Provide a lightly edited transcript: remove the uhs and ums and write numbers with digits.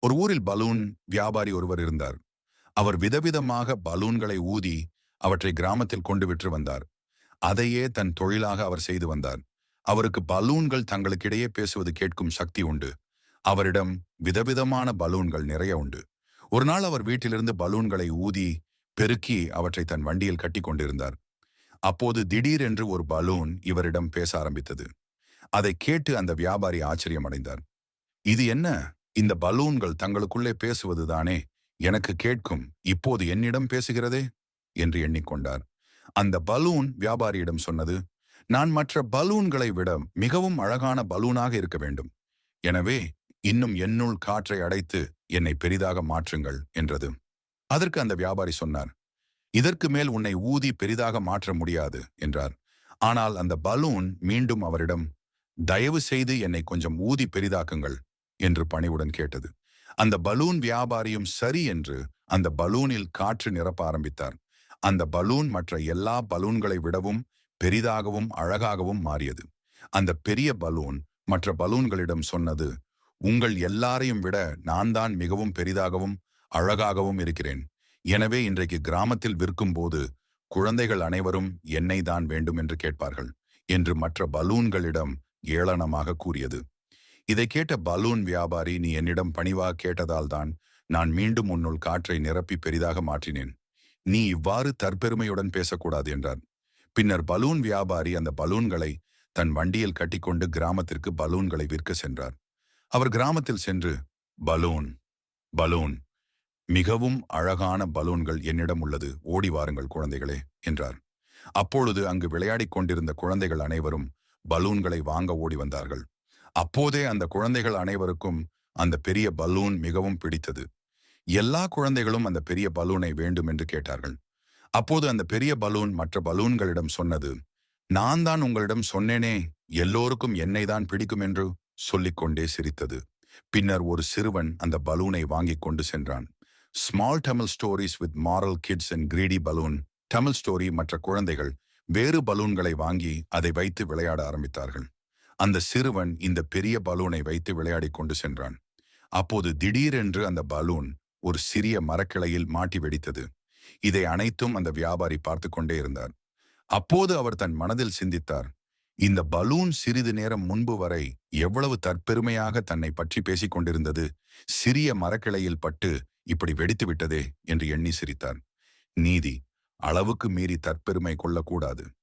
ஒரு ஊரில் பலூன் வியாபாரி ஒருவர் இருந்தார். அவர் விதவிதமாக பலூன்களை ஊதி அவற்றை கிராமத்தில் கொண்டு விற்று வந்தார். அதையே தன் தொழிலாக அவர் செய்து வந்தார். அவருக்கு பலூன்கள் தங்களுக்கிடையே பேசுவது கேட்கும் சக்தி உண்டு. அவரிடம் விதவிதமான பலூன்கள் நிறைய உண்டு. ஒரு நாள் அவர் வீட்டிலிருந்து பலூன்களை ஊதி பெருக்கி அவற்றை தன் வண்டியில் கட்டி கொண்டிருந்தார். அப்போது திடீரென்று ஒரு பலூன் இவரிடம் பேச ஆரம்பித்தது. அதை கேட்டு அந்த வியாபாரி ஆச்சரியமடைந்தார். இது என்ன? இந்த பலூன்கள் தங்களுக்குள்ளே பேசுவதுதானே, எனக்கு கேட்கும், இப்போது என்னிடம் பேசுகிறதே என்று எண்ணிக்கொண்டார். அந்த பலூன் வியாபாரியிடம் சொன்னது, நான் மற்ற பலூன்களை விட மிகவும் அழகான பலூனாக இருக்க வேண்டும். எனவே இன்னும் என்னுள் காற்றை அடைத்து என்னை பெரிதாக மாற்றுங்கள் என்றது. அதற்கு அந்த வியாபாரி சொன்னார், இதற்கு மேல் உன்னை ஊதி பெரிதாக மாற்ற முடியாது என்றார். ஆனால் அந்த பலூன் மீண்டும் அவரிடம், தயவு செய்து என்னை கொஞ்சம் ஊதி பெரிதாக்குங்கள் என்று பணிவுடன் கேட்டது. அந்த பலூன் வியாபாரியும் சரி என்று அந்த பலூனில் காற்று நிரப்ப ஆரம்பித்தார். அந்த பலூன் மற்ற எல்லா பலூன்களை விடவும் பெரிதாகவும் அழகாகவும் மாறியது. அந்த பெரிய பலூன் மற்ற பலூன்களிடம் சொன்னது, உங்கள் எல்லாரையும் விட நான் தான் மிகவும் பெரிதாகவும் அழகாகவும் இருக்கிறேன். எனவே இன்றைக்கு கிராமத்தில் விற்கும்போது குழந்தைகள் அனைவரும் என்னை தான் வேண்டும் என்று கேட்பார்கள் என்று மற்ற பலூன்களிடம் ஏளனமாக கூறியது. இதை கேட்ட பலூன் வியாபாரி, நீ என்னிடம் பணிவாக கேட்டதால் தான் நான் மீண்டும் உன்னுள் காற்றை நிரப்பி பெரிதாக மாற்றினேன். நீ இவ்வாறு தற்பெருமையுடன் பேசக்கூடாது என்றார். பின்னர் பலூன் வியாபாரி அந்த பலூன்களை தன் வண்டியில் கட்டிக்கொண்டு கிராமத்திற்கு பலூன்களை விற்க சென்றார். அவர் கிராமத்தில் சென்று, பலூன் பலூன் மிகவும் அழகான பலூன்கள் என்னிடம் உள்ளது, ஓடி வாருங்கள் குழந்தைகளே என்றார். அப்பொழுது அங்கு விளையாடிக் கொண்டிருந்த குழந்தைகள் அனைவரும் பலூன்களை வாங்க ஓடி வந்தார்கள். அப்போதே அந்த குழந்தைகள் அனைவருக்கும் அந்த பெரிய பலூன் மிகவும் பிடித்தது. எல்லா குழந்தைகளும் அந்த பெரிய பலூனை வேண்டும் என்று கேட்டார்கள். அப்போது அந்த பெரிய பலூன் மற்ற பலூன்களிடம் சொன்னது, நான் தான் உங்களிடம் சொன்னேனே, எல்லோருக்கும் என்னை தான் பிடிக்கும் என்று சொல்லிக்கொண்டே சிரித்தது. பின்னர் ஒரு சிறுவன் அந்த பலூனை வாங்கிக் கொண்டு சென்றான். Small Tamil stories with moral kids and greedy balloon. Tamil story மற்ற குழந்தைகள் வேறு பலூன்களை வாங்கி அதை வைத்து விளையாட ஆரம்பித்தார்கள். அந்த சிறுவன் இந்த பெரிய பலூனை வைத்து விளையாடி கொண்டு சென்றான். அப்போது திடீரென்று அந்த பலூன் ஒரு சிறிய மரக்கிளையில் மாட்டி வெடித்தது. இதை அனைத்தும் அந்த வியாபாரி பார்த்து கொண்டே இருந்தார். அப்போது அவர் தன் மனதில் சிந்தித்தார், இந்த பலூன் சிறிது நேரம் முன்பு வரை எவ்வளவு தற்பெருமையாக தன்னை பற்றி பேசிக் கொண்டிருந்தது, சிறிய மரக்கிளையில் பட்டு இப்படி வெடித்து விட்டதே என்று எண்ணி சிரித்தார். நீதி, அளவுக்கு மீறி தற்பெருமை கொள்ளக்கூடாது.